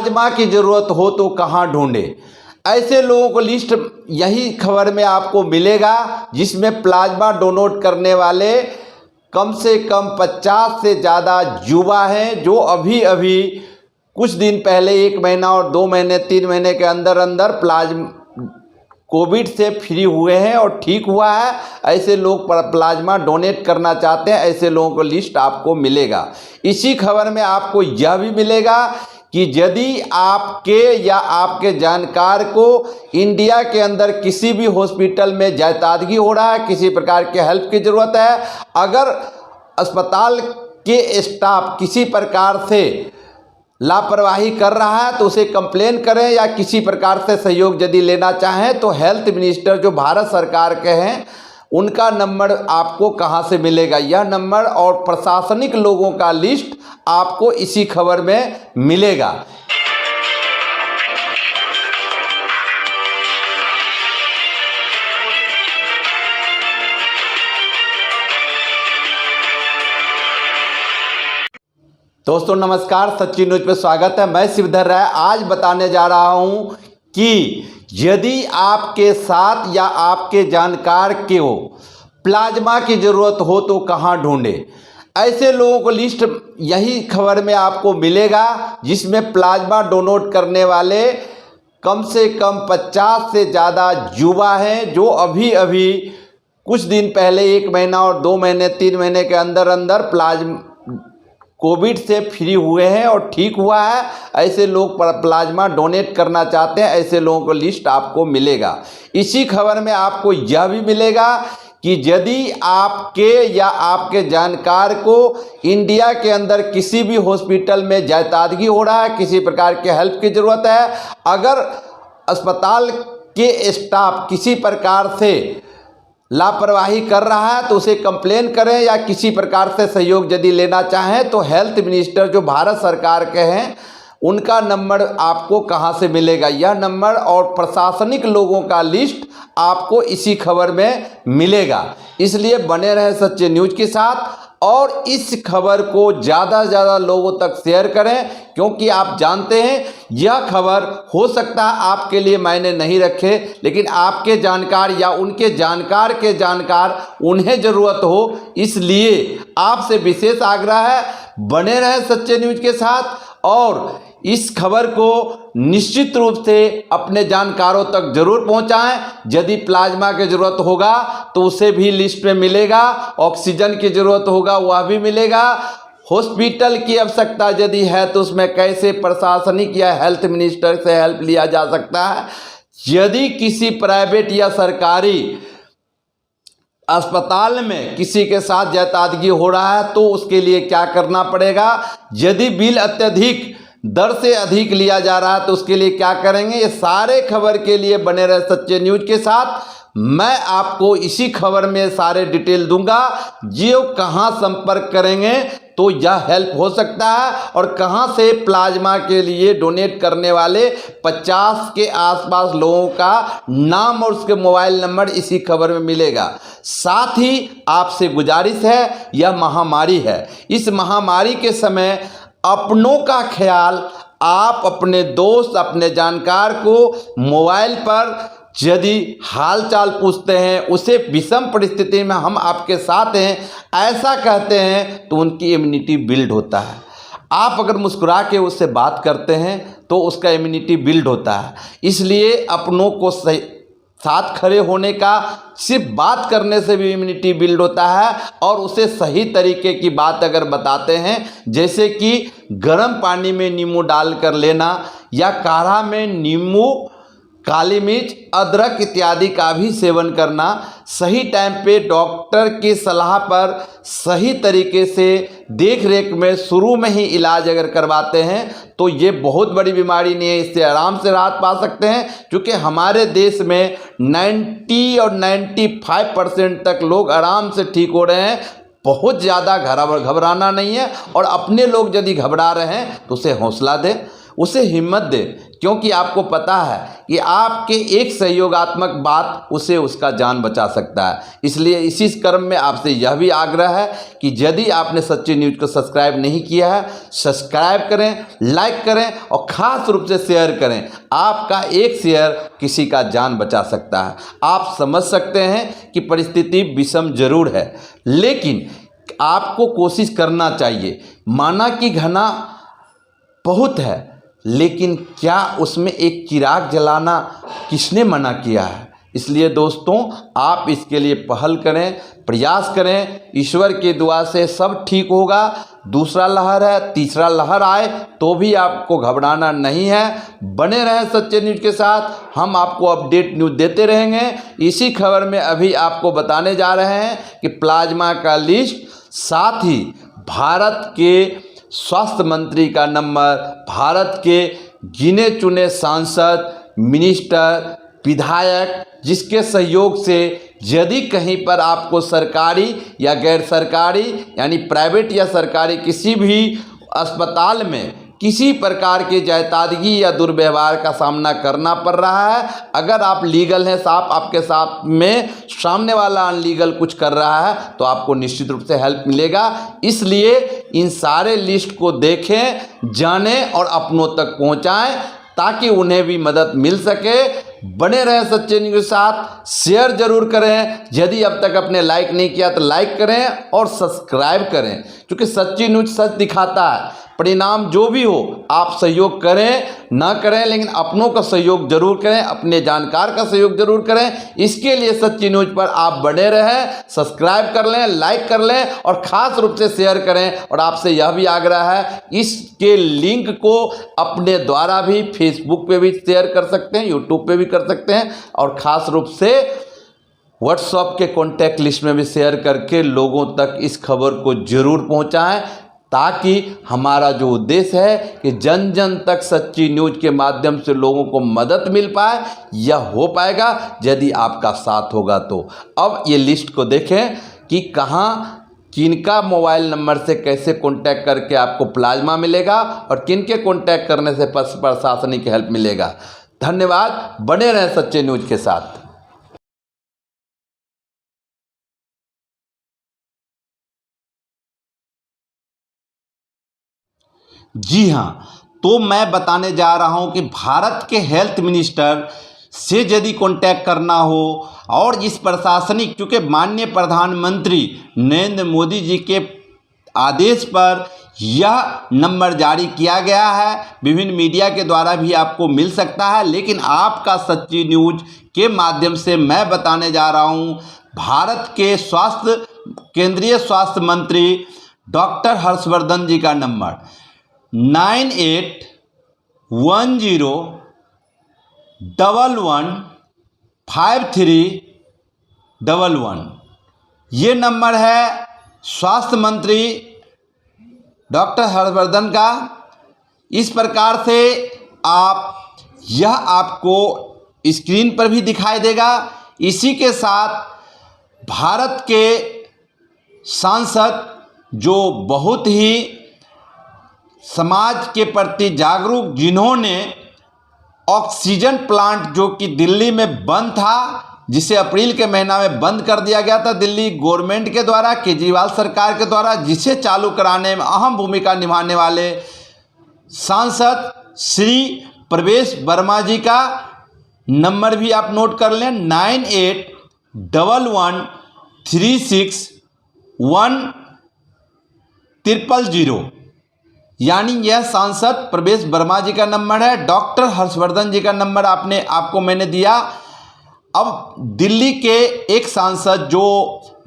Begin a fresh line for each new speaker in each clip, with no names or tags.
Plasma की ज़रूरत हो तो कहाँ ढूंढे। ऐसे लोगों को लिस्ट यही खबर में आपको मिलेगा जिसमें प्लाज्मा डोनेट करने वाले कम से कम 50 से ज़्यादा युवा हैं जो अभी अभी कुछ दिन पहले 1 महीना और 2 महीने 3 महीने के अंदर अंदर कोविड से फ्री हुए हैं और ठीक हुआ है। ऐसे लोग प्लाज्मा डोनेट करना चाहते हैं, ऐसे लोगों को लिस्ट आपको मिलेगा। इसी खबर में आपको यह भी मिलेगा कि यदि आपके या आपके जानकार को इंडिया के अंदर किसी भी हॉस्पिटल में जायदादगी हो रहा है, किसी प्रकार के हेल्प की ज़रूरत है, अगर अस्पताल के स्टाफ किसी प्रकार से लापरवाही कर रहा है तो उसे कंप्लेन करें, या किसी प्रकार से सहयोग यदि लेना चाहें तो हेल्थ मिनिस्टर जो भारत सरकार के हैं उनका नंबर आपको कहां से मिलेगा। यह नंबर और प्रशासनिक लोगों का लिस्ट आपको इसी खबर में मिलेगा। दोस्तों नमस्कार, सच्ची न्यूज पे स्वागत है। मैं शिवधर राय आज बताने जा रहा हूं कि यदि आपके साथ या आपके जानकार को प्लाज्मा की ज़रूरत हो तो कहां ढूंढे। ऐसे लोगों को लिस्ट यही खबर में आपको मिलेगा जिसमें प्लाज्मा डोनेट करने वाले कम से कम 50 से ज़्यादा युवा हैं जो अभी अभी कुछ दिन पहले 1 महीना और 2 महीने 3 महीने के अंदर अंदर कोविड से फ्री हुए हैं और ठीक हुआ है। ऐसे लोग प्लाज्मा डोनेट करना चाहते हैं, ऐसे लोगों को लिस्ट आपको मिलेगा। इसी खबर में आपको यह भी मिलेगा कि यदि आपके या आपके जानकार को इंडिया के अंदर किसी भी हॉस्पिटल में जायदादगी हो रहा है, किसी प्रकार के हेल्प की ज़रूरत है, अगर अस्पताल के स्टाफ किसी प्रकार से लापरवाही कर रहा है तो उसे कंप्लेन करें, या किसी प्रकार से सहयोग यदि लेना चाहें तो हेल्थ मिनिस्टर जो भारत सरकार के हैं उनका नंबर आपको कहां से मिलेगा। यह नंबर और प्रशासनिक लोगों का लिस्ट आपको इसी खबर में मिलेगा। इसलिए बने रहे सच्चे न्यूज के साथ और इस खबर को ज़्यादा से ज़्यादा लोगों तक शेयर करें, क्योंकि आप जानते हैं यह खबर हो सकता है आपके लिए मायने नहीं रखे, लेकिन आपके जानकार या उनके जानकार के जानकार उन्हें ज़रूरत हो। इसलिए आपसे विशेष आग्रह है, बने रहें सच्चे न्यूज के साथ और इस खबर को निश्चित रूप से अपने जानकारों तक जरूर पहुंचाएं। यदि प्लाज्मा की ज़रूरत होगा तो उसे भी लिस्ट में मिलेगा, ऑक्सीजन की ज़रूरत होगा वह भी मिलेगा, हॉस्पिटल की आवश्यकता यदि है तो उसमें कैसे प्रशासनिक या हेल्थ मिनिस्टर से हेल्प लिया जा सकता है, यदि किसी प्राइवेट या सरकारी अस्पताल में किसी के साथ जायदादगी हो रहा है तो उसके लिए क्या करना पड़ेगा, यदि बिल अत्यधिक दर से अधिक लिया जा रहा है तो उसके लिए क्या करेंगे। ये सारे खबर के लिए बने रहे सच्चे न्यूज के साथ। मैं आपको इसी खबर में सारे डिटेल दूंगा, जियो कहां संपर्क करेंगे तो यह हेल्प हो सकता है और कहां से प्लाज्मा के लिए डोनेट करने वाले 50 के आसपास लोगों का नाम और उसके मोबाइल नंबर इसी खबर में मिलेगा। साथ ही आपसे गुजारिश है, यह महामारी है, इस महामारी के समय अपनों का ख्याल आप अपने दोस्त अपने जानकार को मोबाइल पर यदि हाल चाल पूछते हैं, उसे विषम परिस्थिति में हम आपके साथ हैं ऐसा कहते हैं तो उनकी इम्यूनिटी बिल्ड होता है। आप अगर मुस्कुरा के उससे बात करते हैं तो उसका इम्यूनिटी बिल्ड होता है। इसलिए अपनों को साथ खड़े होने का सिर्फ बात करने से भी इम्यूनिटी बिल्ड होता है और उसे सही तरीके की बात अगर बताते हैं, जैसे कि गर्म पानी में नींबू डालकर लेना या काढ़ा में नींबू काली मिर्च अदरक इत्यादि का भी सेवन करना, सही टाइम पे डॉक्टर की सलाह पर सही तरीके से देख रेख में शुरू में ही इलाज अगर करवाते हैं तो ये बहुत बड़ी बीमारी नहीं है, इससे आराम से राहत पा सकते हैं। क्योंकि हमारे देश में 90 और 95% तक लोग आराम से ठीक हो रहे हैं। बहुत ज़्यादा घबराना नहीं है और अपने लोग यदि घबरा रहे हैं तो उसे हौसला दें, उसे हिम्मत दे, क्योंकि आपको पता है कि आपके एक सहयोगात्मक बात उसे उसका जान बचा सकता है। इसलिए इसी क्रम में आपसे यह भी आग्रह है कि यदि आपने सच्ची न्यूज़ को सब्सक्राइब नहीं किया है, सब्सक्राइब करें, लाइक करें और ख़ास रूप से शेयर करें। आपका एक शेयर किसी का जान बचा सकता है। आप समझ सकते हैं कि परिस्थिति विषम जरूर है, लेकिन आपको कोशिश करना चाहिए। माना कि घना बहुत है, लेकिन क्या उसमें एक चिराग जलाना किसने मना किया है? इसलिए दोस्तों, आप इसके लिए पहल करें, प्रयास करें। ईश्वर की दुआ से सब ठीक होगा। दूसरा लहर है, तीसरा लहर आए तो भी आपको घबराना नहीं है। बने रहें सच्चे न्यूज़ के साथ, हम आपको अपडेट न्यूज़ देते रहेंगे। इसी खबर में अभी आपको बताने जा रहे हैं कि प्लाज्मा का लिस्ट, साथ ही भारत के स्वास्थ्य मंत्री का नंबर, भारत के गिने चुने सांसद, मिनिस्टर, विधायक, जिसके सहयोग से यदि कहीं पर आपको सरकारी या गैर सरकारी यानी प्राइवेट या सरकारी किसी भी अस्पताल में किसी प्रकार की जायदादगी या दुर्व्यवहार का सामना करना पड़ रहा है, अगर आप लीगल हैं, साफ आपके साथ में सामने वाला अनलीगल कुछ कर रहा है, तो आपको निश्चित रूप से हेल्प मिलेगा। इसलिए इन सारे लिस्ट को देखें, जानें और अपनों तक पहुंचाएं, ताकि उन्हें भी मदद मिल सके। बने रहे सच्चे न्यूज़ के साथ, शेयर जरूर करें। यदि अब तक आपने लाइक नहीं किया तो लाइक करें और सब्सक्राइब करें, क्योंकि सच्ची न्यूज़ सच दिखाता है। परिणाम जो भी हो, आप सहयोग करें ना करें, लेकिन अपनों का सहयोग जरूर करें, अपने जानकार का सहयोग जरूर करें। इसके लिए सच्ची न्यूज़ पर आप बने रहें, सब्सक्राइब कर लें, लाइक कर लें और ख़ास रूप से शेयर करें। और आपसे यह भी आग्रह है, इसके लिंक को अपने द्वारा भी फेसबुक पे भी शेयर कर सकते हैं, यूट्यूब पे भी कर सकते हैं, और ख़ास रूप से व्हाट्सएप के कॉन्टैक्ट लिस्ट में भी शेयर करके लोगों तक इस खबर को जरूर पहुंचाएं, ताकि हमारा जो उद्देश्य है कि जन जन तक सच्ची न्यूज़ के माध्यम से लोगों को मदद मिल पाए, यह हो पाएगा यदि आपका साथ होगा। तो अब ये लिस्ट को देखें कि कहाँ किनका मोबाइल नंबर से कैसे कांटेक्ट करके आपको प्लाज्मा मिलेगा और किनके कांटेक्ट करने से प्रशासनिक हेल्प मिलेगा। धन्यवाद। बने रहें सच्चे न्यूज़ के साथ। जी हाँ, तो मैं बताने जा रहा हूँ कि भारत के हेल्थ मिनिस्टर से यदि कांटेक्ट करना हो और इस प्रशासनिक, चूँकि माननीय प्रधानमंत्री नरेंद्र मोदी जी के आदेश पर यह नंबर जारी किया गया है, विभिन्न मीडिया के द्वारा भी आपको मिल सकता है, लेकिन आपका सच्ची न्यूज़ के माध्यम से मैं बताने जा रहा हूँ भारत के केंद्रीय स्वास्थ्य मंत्री डॉक्टर हर्षवर्धन जी का नंबर 9810115311। ये नंबर है स्वास्थ्य मंत्री डॉक्टर हर्षवर्धन का। इस प्रकार से यह आपको स्क्रीन पर भी दिखाई देगा। इसी के साथ भारत के सांसद, जो बहुत ही समाज के प्रति जागरूक, जिन्होंने ऑक्सीजन प्लांट जो कि दिल्ली में बंद था, जिसे अप्रैल के महीना में बंद कर दिया गया था दिल्ली गवर्नमेंट के द्वारा, केजरीवाल सरकार के द्वारा, जिसे चालू कराने में अहम भूमिका निभाने वाले सांसद श्री प्रवेश वर्मा जी का नंबर भी आप नोट कर लें, 9811361000। यानी यह सांसद प्रवेश वर्मा जी का नंबर है। डॉक्टर हर्षवर्धन जी का नंबर आपको मैंने दिया। अब दिल्ली के एक सांसद जो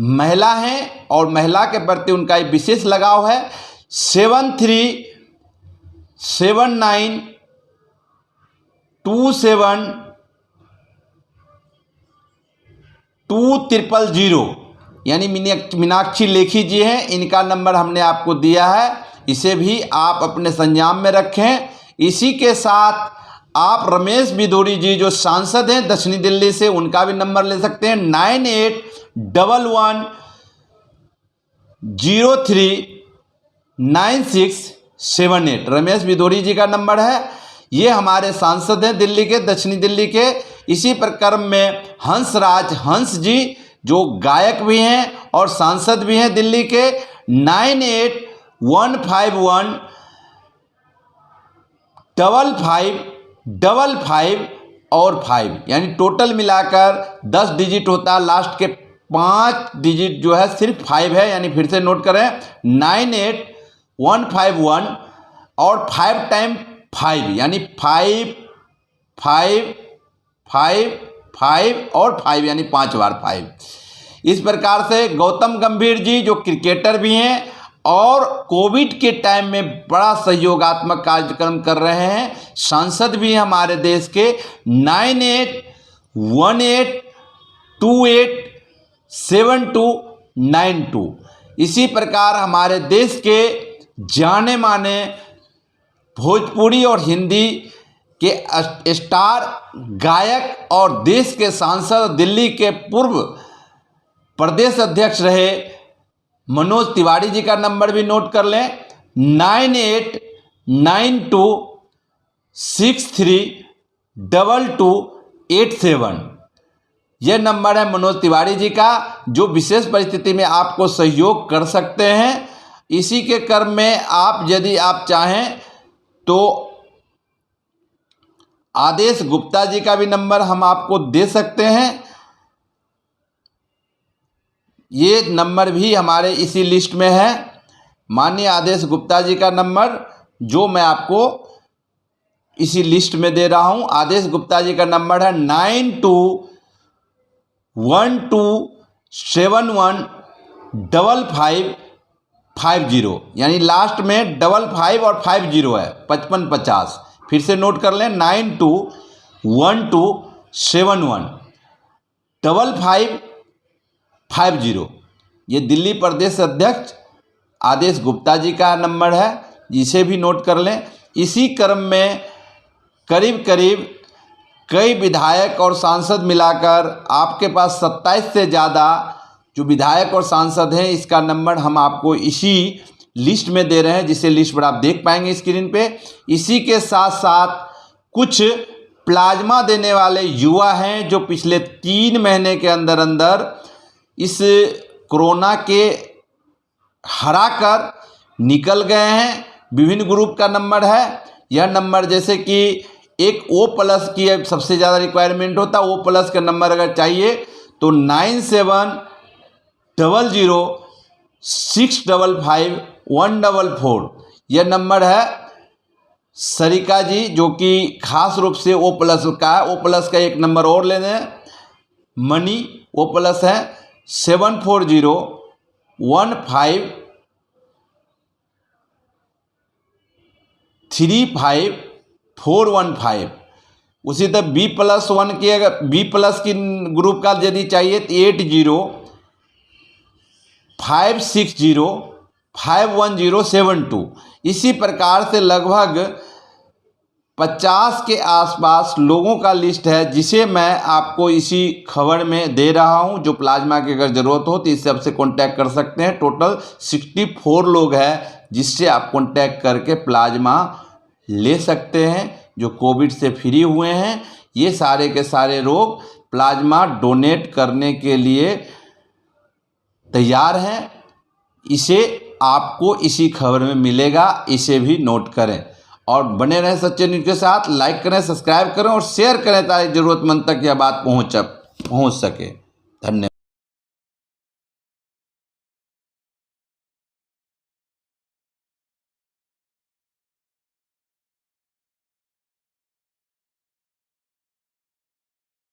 महिला हैं और महिला के प्रति उनका एक विशेष लगाव है, 7379272000, यानी मीनाक्षी लेखी जी हैं, इनका नंबर हमने आपको दिया है। इसे भी आप अपने संज्ञान में रखें। इसी के साथ आप रमेश बिधूरी जी जो सांसद हैं दक्षिणी दिल्ली से, उनका भी नंबर ले सकते हैं, 98110396 78। रमेश भिदोरी जी का नंबर है। ये हमारे सांसद हैं दिल्ली के, दक्षिणी दिल्ली के। इसी प्रकार में हंसराज हंस जी जो गायक भी हैं और सांसद भी हैं दिल्ली के, 98155555 और 5, यानी टोटल मिलाकर 10 डिजिट होता है। लास्ट के 5 डिजिट जो है सिर्फ 5 है, यानी फिर से नोट करें 98151 और 5 टाइम 5, यानी 5 5 5 5 और 5, यानी 5 बार 5। इस प्रकार से गौतम गंभीर जी जो क्रिकेटर भी हैं और कोविड के टाइम में बड़ा सहयोगात्मक कार्यक्रम कर रहे हैं, सांसद भी हैं हमारे देश के, 9818287292। इसी प्रकार हमारे देश के जाने माने भोजपुरी और हिंदी के स्टार गायक और देश के सांसद, दिल्ली के पूर्व प्रदेश अध्यक्ष रहे मनोज तिवारी जी का नंबर भी नोट कर लें, 9892632287। यह नंबर है मनोज तिवारी जी का, जो विशेष परिस्थिति में आपको सहयोग कर सकते हैं। इसी के क्रम में आप यदि आप चाहें तो आदेश गुप्ता जी का भी नंबर हम आपको दे सकते हैं। ये नंबर भी हमारे इसी लिस्ट में है, माननीय आदेश गुप्ता जी का नंबर, जो मैं आपको इसी लिस्ट में दे रहा हूं। आदेश गुप्ता जी का नंबर है 9212715550, यानी लास्ट में 55 और 50 है, 5550। फिर से नोट कर लें 9212715550। ये दिल्ली प्रदेश अध्यक्ष आदेश गुप्ता जी का नंबर है, जिसे भी नोट कर लें। इसी क्रम में करीब करीब कई विधायक और सांसद मिलाकर आपके पास 27 से ज़्यादा जो विधायक और सांसद हैं, इसका नंबर हम आपको इसी लिस्ट में दे रहे हैं, जिसे लिस्ट पर आप देख पाएंगे स्क्रीन पे। इसी के साथ साथ कुछ प्लाज्मा देने वाले युवा हैं जो पिछले 3 महीने के अंदर अंदर इस कोरोना के हराकर निकल गए हैं। विभिन्न ग्रुप का नंबर है यह नंबर, जैसे कि एक O+ की सबसे ज़्यादा रिक्वायरमेंट होता है। O+ का नंबर अगर चाहिए तो 9700655144 यह नंबर है। सरिका जी जो कि खास रूप से O+ का है, O+ का एक नंबर और ले लें, मनी O+ है 7401535415। उसी तरह B+1 की, अगर B+ की ग्रुप का यदि चाहिए तो 8056051072। इसी प्रकार से लगभग 50 के आसपास लोगों का लिस्ट है, जिसे मैं आपको इसी खबर में दे रहा हूं। जो प्लाज्मा की अगर ज़रूरत हो तो इससे आपसे कांटेक्ट कर सकते हैं। टोटल 64 लोग हैं जिससे आप कांटेक्ट करके प्लाज्मा ले सकते हैं, जो कोविड से फ्री हुए हैं। ये सारे के सारे लोग प्लाज्मा डोनेट करने के लिए तैयार हैं। इसे आपको इसी खबर में मिलेगा, इसे भी नोट करें और बने रहें सच्चे न्यूज़ के साथ। लाइक करें, सब्सक्राइब करें और शेयर करें ताकि ज़रूरतमंद तक यह बात पहुंच सके। धन्यवाद।